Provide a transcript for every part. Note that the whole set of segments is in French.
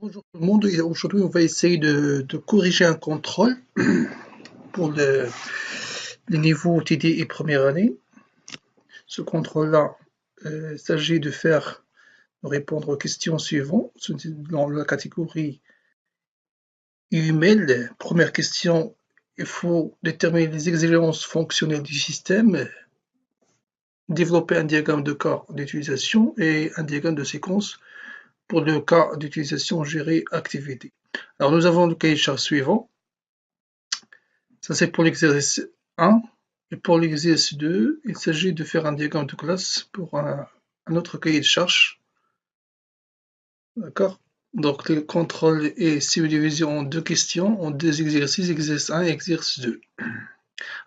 Bonjour tout le monde, et aujourd'hui on va essayer de corriger un contrôle pour les niveaux TD et première année. Ce contrôle-là, il s'agit de répondre aux questions suivantes dans la catégorie UML. Première question, il faut déterminer les exigences fonctionnelles du système, développer un diagramme de cas d'utilisation et un diagramme de séquence pour le cas d'utilisation gérer activité. Alors nous avons le cahier de charge suivant. Ça, c'est pour l'exercice 1. Et pour l'exercice 2, il s'agit de faire un diagramme de classe pour un autre cahier de charge. D'accord? Donc, le contrôle est subdivisé en deux questions, en deux exercices, exercice 1 et exercice 2.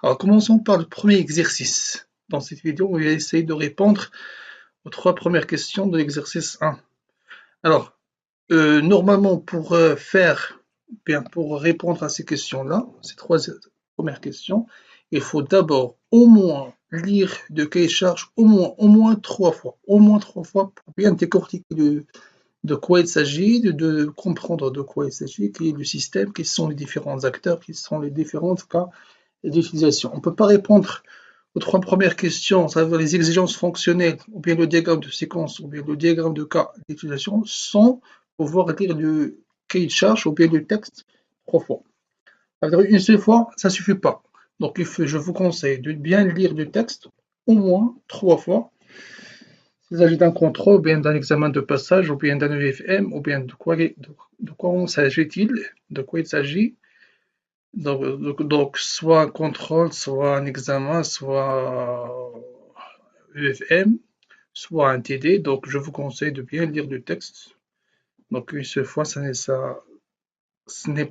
Alors, commençons par le premier exercice. Dans cette vidéo, on va essayer de répondre aux trois premières questions de l'exercice 1. Alors, normalement, pour répondre à ces questions-là, ces trois premières questions, il faut d'abord au moins lire le cahier de charge au moins 3 fois. Au moins 3 fois pour bien décortiquer de quoi il s'agit, de comprendre de quoi il s'agit, quel est le système, quels sont les différents acteurs, quels sont les différents cas d'utilisation. On ne peut pas répondre aux trois premières questions, c'est-à-dire les exigences fonctionnelles, ou bien le diagramme de séquence, ou bien le diagramme de cas d'utilisation, sans pouvoir lire le cahier de charge ou bien le texte 3 fois. Alors, une seule fois, ça ne suffit pas. Donc, je vous conseille de bien lire le texte au moins 3 fois. Il s'agit d'un contrôle, ou bien d'un examen de passage, ou bien d'un EFM, ou bien de quoi s'agit-il, de quoi il s'agit. Donc, soit un contrôle, soit un examen, soit EFM, soit un TD. Donc, je vous conseille de bien lire le texte. Donc, une seule fois, ce n'est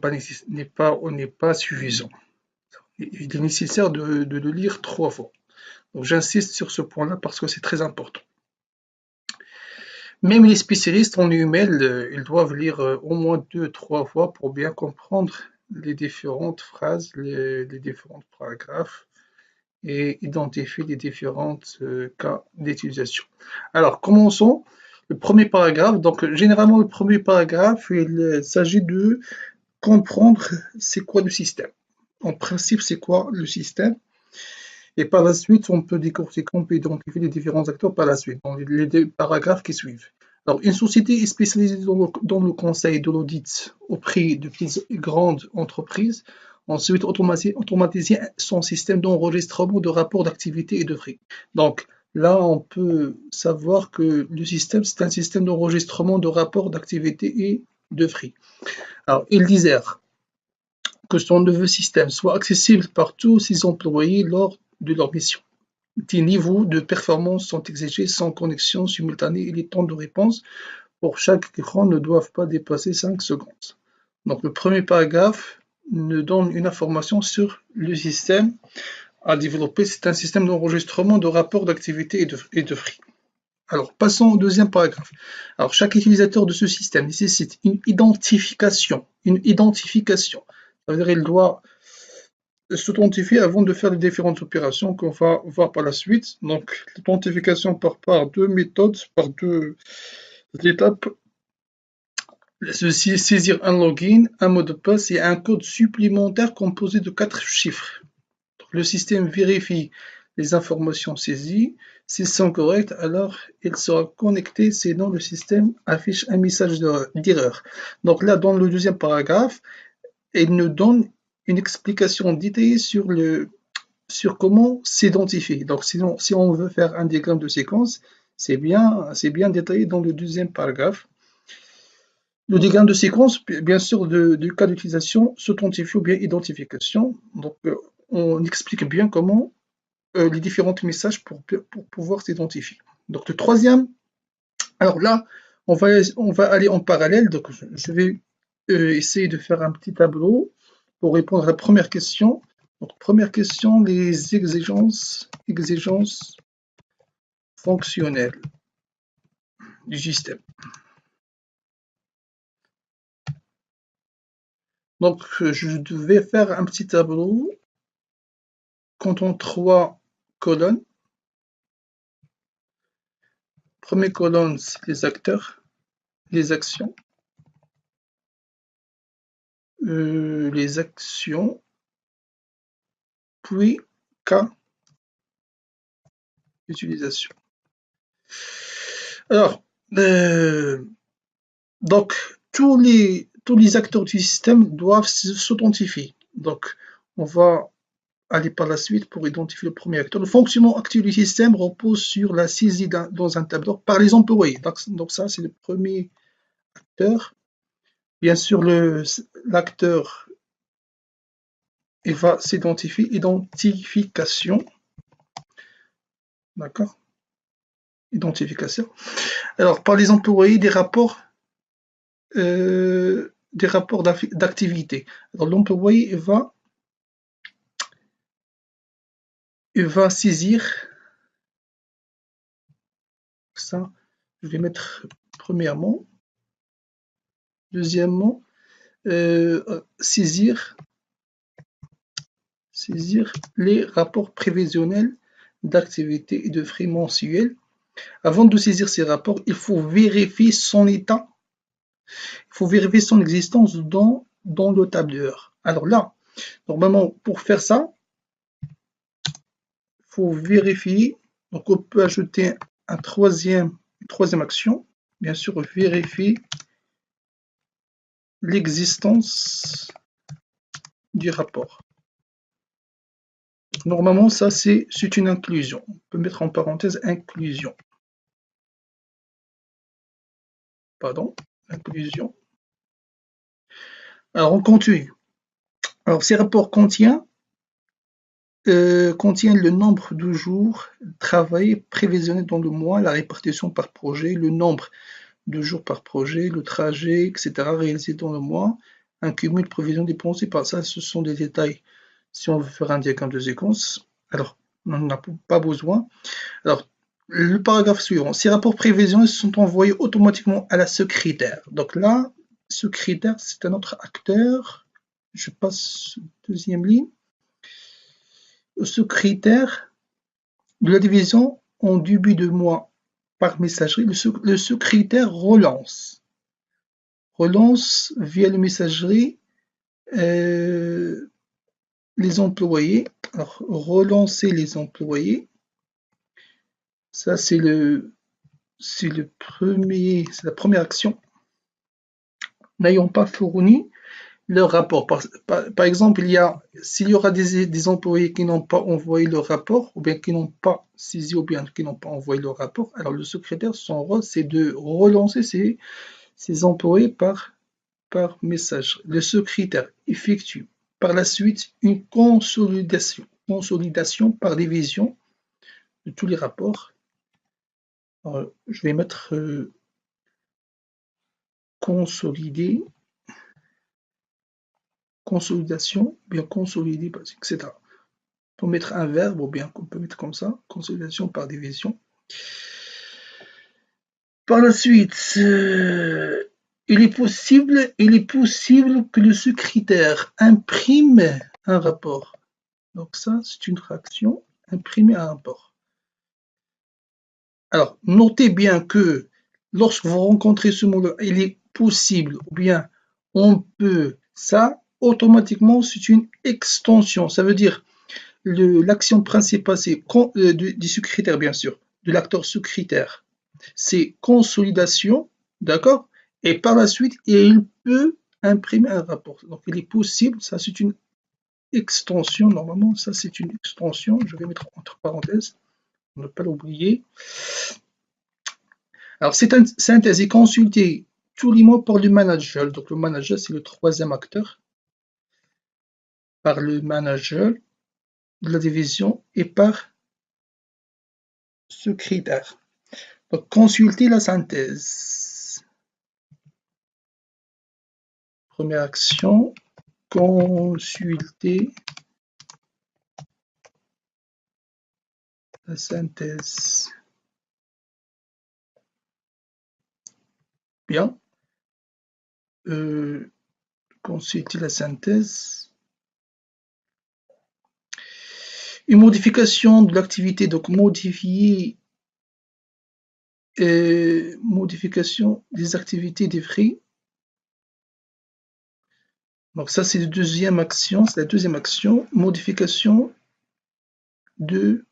pas suffisant. Il est nécessaire de le lire 3 fois. Donc, j'insiste sur ce point-là parce que c'est très important. Même les spécialistes en UML, ils doivent lire au moins 2, 3 fois pour bien comprendre les différentes phrases, les différents paragraphes et identifier les différents cas d'utilisation. Alors, commençons. Le premier paragraphe. Donc, généralement, le premier paragraphe, il s'agit de comprendre c'est quoi le système. En principe, c'est quoi le système? Et par la suite, on peut décortiquer, on peut identifier les différents acteurs par la suite, dans les deux paragraphes qui suivent. Alors, une société est spécialisée dans le conseil de l'audit auprès de petites et grandes entreprises. Ensuite, automatiser son système d'enregistrement de rapports d'activité et de frais. Donc, là, on peut savoir que le système, c'est un système d'enregistrement de rapports d'activité et de frais. Alors, il disait que son nouveau système soit accessible par tous ses employés lors de leur mission. Des niveaux de performance sont exigés sans connexion simultanée et les temps de réponse pour chaque écran ne doivent pas dépasser 5 secondes. Donc le premier paragraphe nous donne une information sur le système à développer. C'est un système d'enregistrement de rapports d'activité et de free. Alors passons au deuxième paragraphe. Alors chaque utilisateur de ce système nécessite une identification. Une identification. Ça veut dire qu'il doit s'authentifier avant de faire les différentes opérations qu'on va voir par la suite. Donc, l'authentification par deux méthodes, par deux étapes. Ceci, saisir un login, un mot de passe et un code supplémentaire composé de 4 chiffres. Donc, le système vérifie les informations saisies. S'ils sont corrects, alors il sera connecté, sinon le système affiche un message d'erreur. Donc là, dans le deuxième paragraphe, il nous donne une explication détaillée sur comment s'identifier. Donc, sinon, si on veut faire un diagramme de séquence, c'est bien détaillé dans le deuxième paragraphe. Le diagramme de séquence, bien sûr, du cas d'utilisation, s'authentifie ou bien identification. Donc, on explique bien comment les différents messages pour pouvoir s'identifier. Donc, le troisième, alors là, on va aller en parallèle. Donc, je vais essayer de faire un petit tableau pour répondre à la première question. Donc, première question, les exigences fonctionnelles du système. Donc, je devais faire un petit tableau comptant 3 colonnes. Première colonne, c'est les acteurs, les actions. les actions, puis cas d'utilisation. Alors, donc, tous les acteurs du système doivent s'authentifier. Donc, on va aller par la suite pour identifier le premier acteur. Le fonctionnement actuel du système repose sur la saisie dans un tableur par les employés. Donc ça, c'est le premier acteur. Bien sûr, l'acteur va s'identifier, identification. D'accord? Identification. Alors, par les employés, des rapports d'activité. Alors, l'employé va saisir ça. Je vais mettre premièrement. Deuxièmement, saisir les rapports prévisionnels d'activité et de frais mensuels. Avant de saisir ces rapports, il faut vérifier son état. Il faut vérifier son existence dans le tableur. Alors là, normalement, pour faire ça, il faut vérifier. Donc, on peut ajouter une troisième action. Bien sûr, vérifier l'existence du rapport. Normalement, ça, c'est une inclusion. On peut mettre en parenthèse inclusion. Pardon, inclusion. Alors, on continue. Alors, ces rapports contiennent le nombre de jours travaillés prévisionnés dans le mois, la répartition par projet, le nombre de jours par projet, le trajet, etc. réalisé dans le mois, un cumul de prévisions dépensées par ça, ce sont des détails. Si on veut faire un diagramme de séquence, alors on n'en a pas besoin. Alors, le paragraphe suivant. Ces rapports prévisionnels sont envoyés automatiquement à la secrétaire. Donc là, secrétaire, c'est un autre acteur. Je passe deuxième ligne. Secrétaire de la division en début de mois par messagerie. Le secrétaire relance via la messagerie les employés. Alors, relancer les employés. Ça, c'est la première action. N'ayant pas fourni leur rapport. Par exemple, s'il y aura des employés qui n'ont pas envoyé leur rapport, ou bien qui n'ont pas saisi, ou bien qui n'ont pas envoyé leur rapport, alors le secrétaire, son rôle, c'est de relancer ces employés par message. Le secrétaire effectue par la suite une consolidation par division de tous les rapports. Alors, je vais mettre consolider, consolidation, bien consolider, etc. On peut mettre un verbe ou bien on peut mettre comme ça, consolidation par division. Par la suite, il est possible que le secrétaire imprime un rapport. Donc ça, c'est une fraction, imprimer un rapport. Alors, notez bien que lorsque vous rencontrez ce mot-là, il est possible ou bien on peut, ça, automatiquement, c'est une extension. Ça veut dire l'action principale, c'est du secrétaire, bien sûr, de l'acteur secrétaire. C'est consolidation, d'accord? Et par la suite, il peut imprimer un rapport. Donc, il est possible, ça c'est une extension, normalement, ça c'est une extension, je vais mettre entre parenthèses, pour ne pas l'oublier. Alors, cette synthèse est consultée tous les mois par le manager. Donc, le manager, c'est le troisième acteur. Par le manager de la division et par secrétaire. Donc, consulter la synthèse. Première action, consulter la synthèse. Bien. Consulter la synthèse. Une modification de l'activité, donc modification des activités des frais. Donc ça, c'est la deuxième action, modification de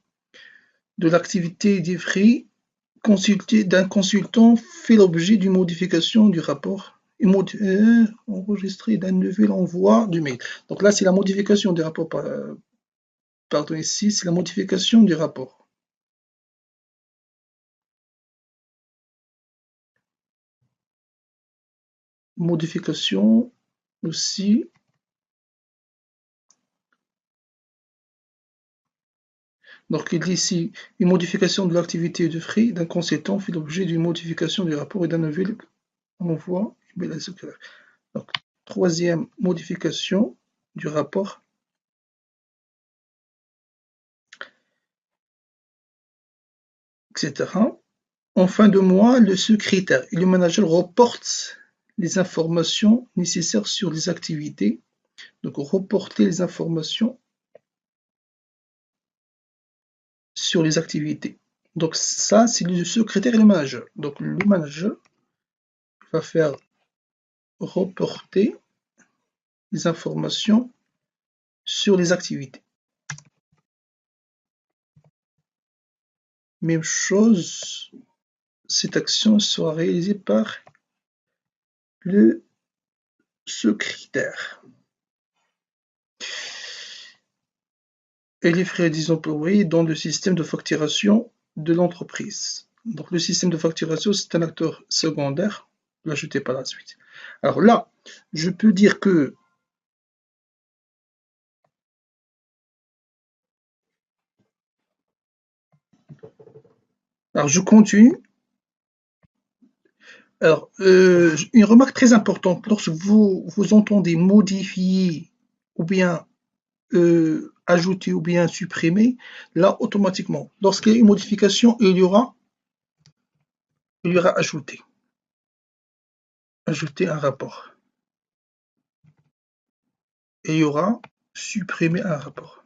l'activité des frais consultés d'un consultant fait l'objet d'une modification du rapport enregistré d'un nouvel envoi du mail. Donc là, c'est la modification du rapport. Pardon, ici, c'est la modification du rapport. Modification aussi. Donc il dit ici, une modification de l'activité de frais d'un consultant fait l'objet d'une modification du rapport et d'un nouvel envoi. Donc, troisième modification du rapport, etc. En fin de mois, le secrétaire et le manager reportent les informations nécessaires sur les activités. Donc, reporter les informations sur les activités. Donc, ça, c'est le secrétaire et le manager. Donc, le manager va faire reporter les informations sur les activités. Même chose, cette action sera réalisée par le secrétaire. Et les frais des employés dans le système de facturation de l'entreprise. Donc le système de facturation, c'est un acteur secondaire, l'ajouter par la suite. Alors là, je peux dire que alors je continue. Alors, une remarque très importante, lorsque vous entendez modifier ou bien ajouter ou bien supprimer, là, automatiquement, lorsqu'il y a une modification, il y aura ajouter un rapport. Et il y aura supprimer un rapport.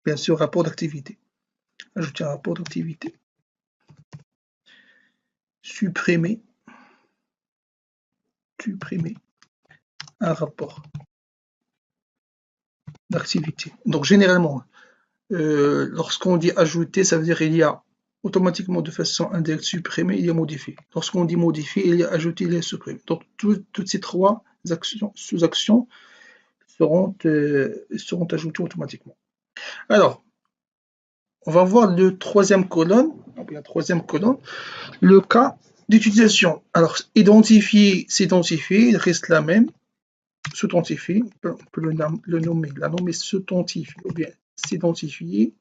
Bien sûr, rapport d'activité. Ajouter un rapport d'activité. Supprimer un rapport d'activité. Donc généralement, lorsqu'on dit ajouter, ça veut dire il y a automatiquement de façon indirecte supprimé, il y a modifié. Lorsqu'on dit modifier, il y a ajouté, il y a supprimé. Donc toutes ces trois sous-actions seront ajoutées automatiquement. Alors, on va voir le troisième colonne, le cas d'utilisation. Alors, identifier, s'identifier, il reste la même. S'authentifier, on peut le nommer, la nommer s'authentifier ou bien s'identifier.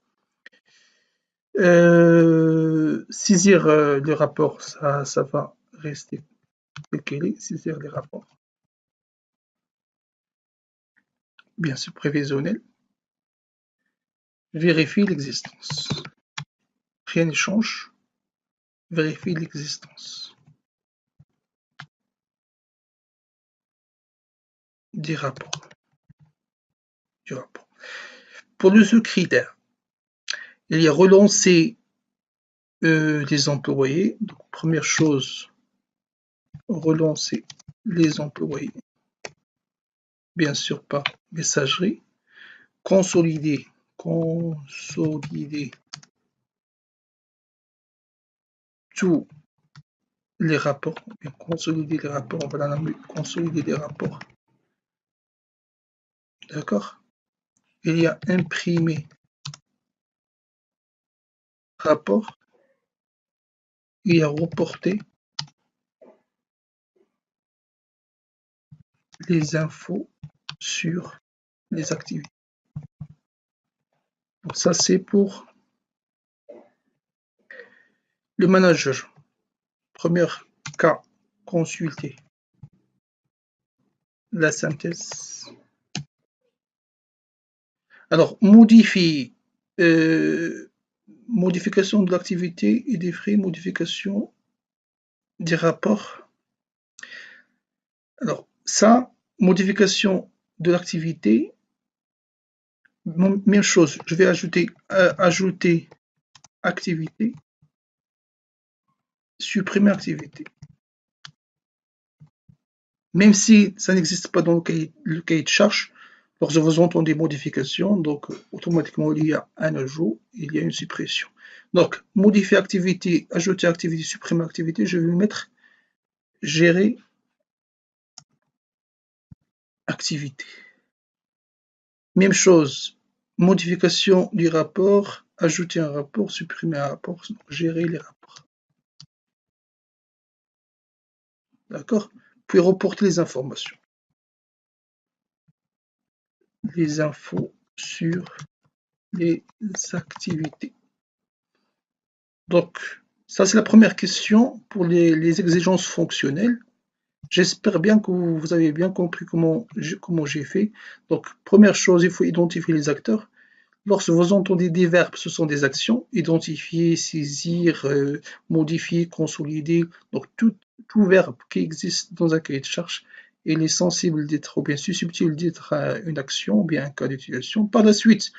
Saisir le rapport, ça va rester tel qu'elle est, saisir les rapports. Bien sûr, prévisionnel. Vérifier l'existence. Rien ne change. Vérifier l'existence des rapports. Pour le secrétaire, il y a relancer les employés. Donc, première chose, relancer les employés. Bien sûr, par messagerie. Consolider tous les rapports. Consolider les rapports, on va la nommer consolider les rapports. D'accord? Il y a imprimer rapport. Il y a reporter les infos sur les activités. Donc ça, c'est pour le manager. Premier cas, consulter la synthèse. Alors, modifier, modification de l'activité et des frais, modification des rapports. Alors, ça, modification de l'activité, même chose, je vais ajouter activité, supprimer activité. Même si ça n'existe pas dans le cahier de charge, lorsque vous entendez modification, donc automatiquement il y a un ajout, il y a une suppression. Donc, modifier activité, ajouter activité, supprimer activité, je vais mettre gérer activité. Même chose, modification du rapport, ajouter un rapport, supprimer un rapport, gérer les rapports. D'accord? Puis reporter les informations. Les infos sur les activités. Donc, ça c'est la première question pour les exigences fonctionnelles. J'espère bien que vous avez bien compris comment j'ai fait. Donc, première chose, il faut identifier les acteurs. Lorsque vous entendez des verbes, ce sont des actions. Identifier, saisir, modifier, consolider. Donc, tout verbe qui existe dans un cahier de charge, il est sensible d'être ou bien susceptible d'être une action ou bien un cas d'utilisation. Par la suite,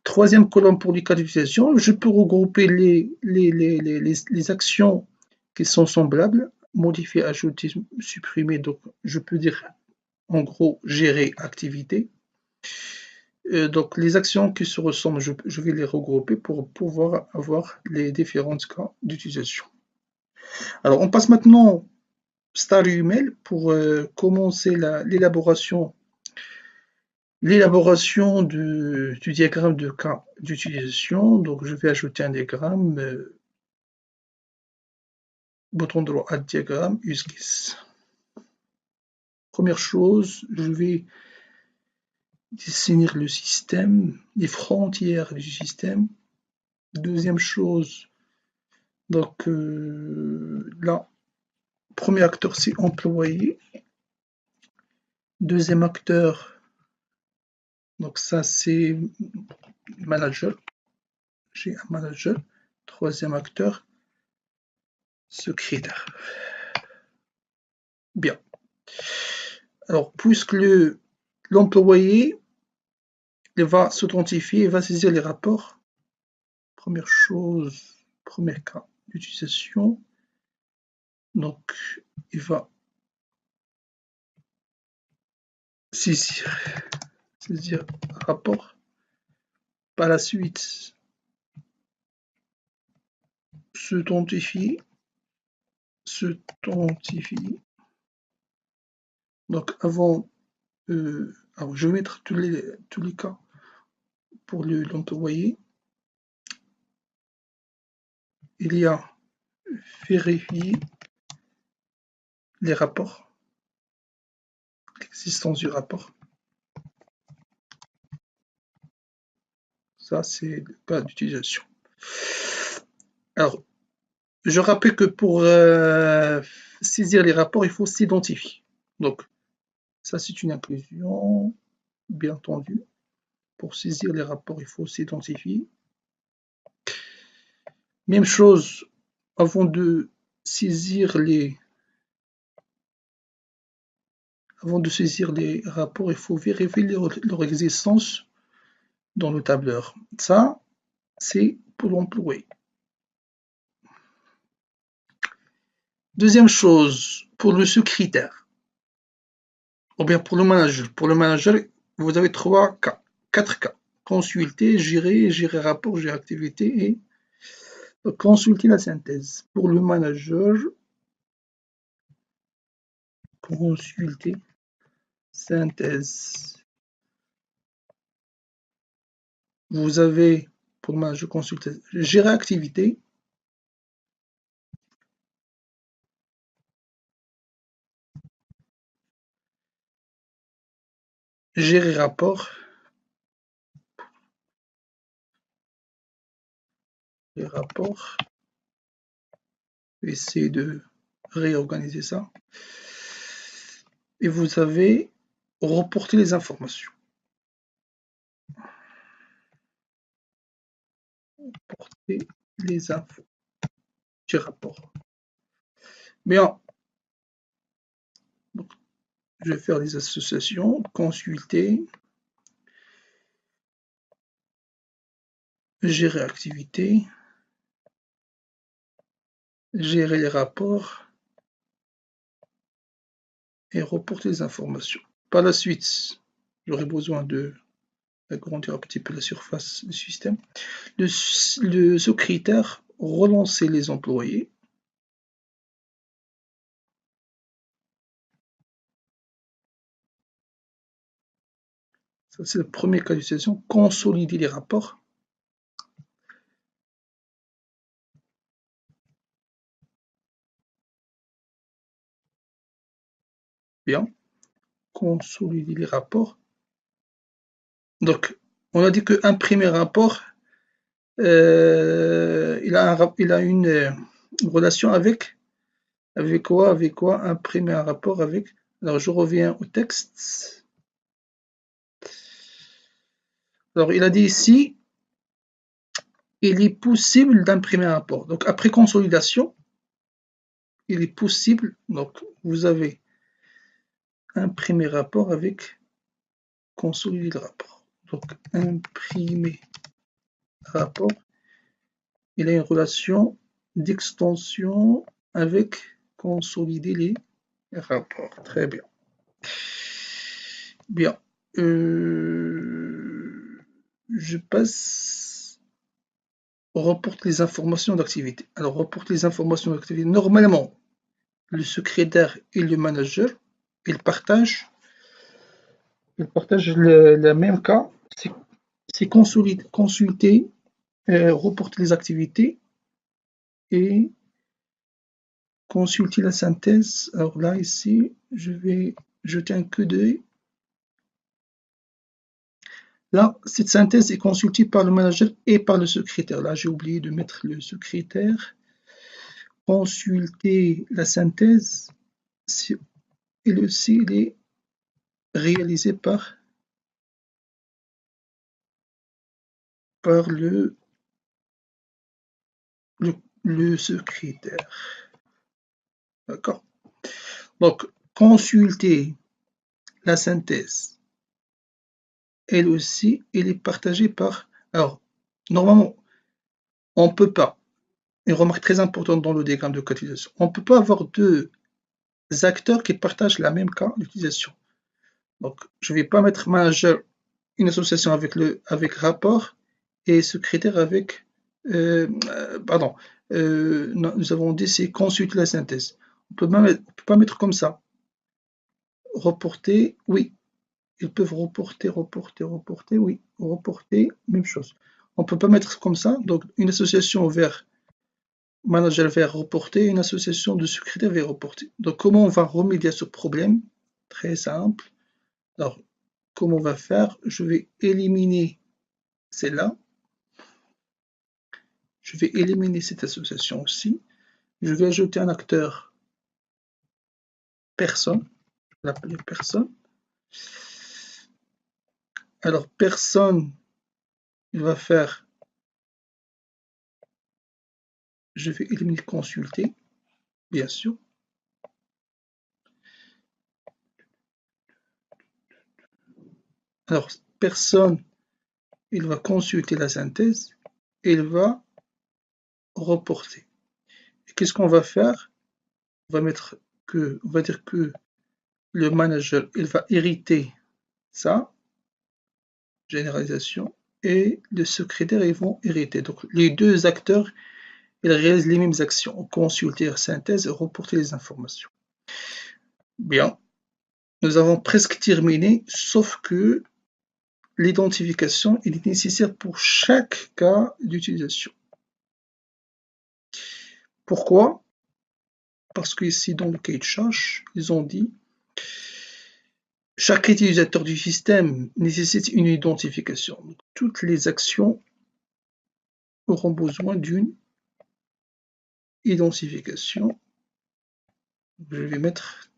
troisième colonne pour les cas d'utilisation, je peux regrouper les actions qui sont semblables, modifier, ajouter, supprimer. Donc, je peux dire en gros gérer activité. Donc, les actions qui se ressemblent, je vais les regrouper pour pouvoir avoir les différents cas d'utilisation. Alors, on passe maintenant Star UML pour commencer l'élaboration du diagramme de cas d'utilisation. Donc, je vais ajouter un diagramme, bouton droit Add diagramme, use case. Première chose, je vais définir le système, les frontières du système. Deuxième chose, donc là, premier acteur c'est employé. Deuxième acteur, donc ça c'est manager. J'ai un manager. Troisième acteur, secrétaire. Bien. Alors, puisque l'employé va s'authentifier, il va saisir les rapports. Première chose, premier cas d'utilisation. Donc, il va saisir rapport. Par la suite, s'authentifier. Donc, avant, alors je vais mettre tous les cas pour l'employé. Il y a vérifier les rapports, l'existence du rapport. Ça, c'est le cas d'utilisation. Alors, je rappelle que pour saisir les rapports, il faut s'identifier. Donc, ça, c'est une inclusion, bien entendu. Pour saisir les rapports, il faut s'identifier. Même chose, avant de saisir les rapports, il faut vérifier leur existence dans le tableur. Ça, c'est pour l'employé. Deuxième chose, pour le secrétaire, ou bien pour le manager. Pour le manager, vous avez 4 cas. Consulter, gérer rapport, gérer activité et consulter la synthèse. Pour le manager, consulter synthèse. Vous avez, pour le manager, consulter, gérer activité. Gérer rapport. Les rapports. Essayer de réorganiser ça. Et vous avez reporté les informations. Reporter les infos du rapport. Bien. Donc, je vais faire des associations, consulter, gérer activité, gérer les rapports et reporter les informations. Par la suite, j'aurai besoin d'agrandir un petit peu la surface du système. Ce critère, relancer les employés. Ça, c'est le premier cas d'utilisation. Consolider les rapports. Bien. Consolider les rapports. Donc, on a dit qu'un premier rapport, il a une relation avec quoi? Avec quoi? Imprimer un rapport avec. Alors, je reviens au texte. Alors, il a dit ici, il est possible d'imprimer un rapport. Donc, après consolidation, il est possible. Donc, vous avez imprimer rapport avec consolider le rapport. Donc, imprimer rapport, il a une relation d'extension avec consolider les rapports. Très bien. Bien. Je passe. Reporte les informations d'activité. Alors, reporte les informations d'activité. Normalement, le secrétaire et le manager, ils partagent le même cas. C'est consulter, reporter les activités et consulter la synthèse. Alors là, ici, je vais jeter un coup d'œil. Là, cette synthèse est consultée par le manager et par le secrétaire. Là, j'ai oublié de mettre le secrétaire. Consulter la synthèse, et aussi, il est réalisé par le secrétaire. D'accord? Donc, consulter la synthèse, elle aussi, elle est partagée par. Alors, normalement, on ne peut pas, une remarque très importante dans le diagramme de cotisation, on ne peut pas avoir deux acteurs qui partagent la même cas d'utilisation. Donc, je ne vais pas mettre manager une association avec rapport et secrétaire avec. Pardon, nous avons dit c'est consulter la synthèse. On ne peut pas mettre comme ça. Reporter, oui. Ils peuvent reporter, oui. Reporter, même chose. On ne peut pas mettre comme ça. Donc, une association vers manager vers reporter, une association de secrétaire vers reporter. Donc, comment on va remédier à ce problème? Très simple. Alors, comment on va faire? Je vais éliminer celle-là. Je vais éliminer cette association aussi. Je vais ajouter un acteur personne. Je vais l'appeler personne. Alors, personne, il va faire. Je vais éliminer consulter, bien sûr. Alors, personne, il va consulter la synthèse et il va reporter. Et qu'est-ce qu'on va faire? On va dire que le manager, il va hériter ça, généralisation, et le secrétaire, ils vont hériter. Donc, les deux acteurs, ils réalisent les mêmes actions, consulter la synthèse et reporter les informations. Bien, nous avons presque terminé, sauf que l'identification est nécessaire pour chaque cas d'utilisation. Pourquoi? Parce qu'ici, dans le cahier de charge, ils ont dit chaque utilisateur du système nécessite une identification. Donc, toutes les actions auront besoin d'une identification. Je vais mettre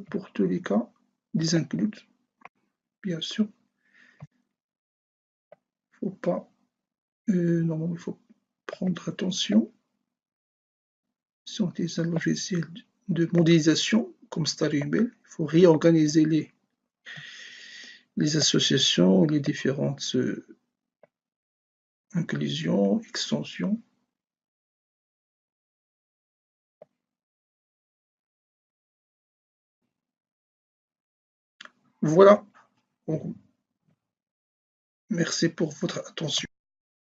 pour tous les cas des includes, bien sûr. Faut pas, normalement, il faut prendre attention. Si on utilise un logiciel de modélisation comme Staribel, il faut réorganiser les associations, les différentes inclusions, extensions. Voilà, donc merci pour votre attention.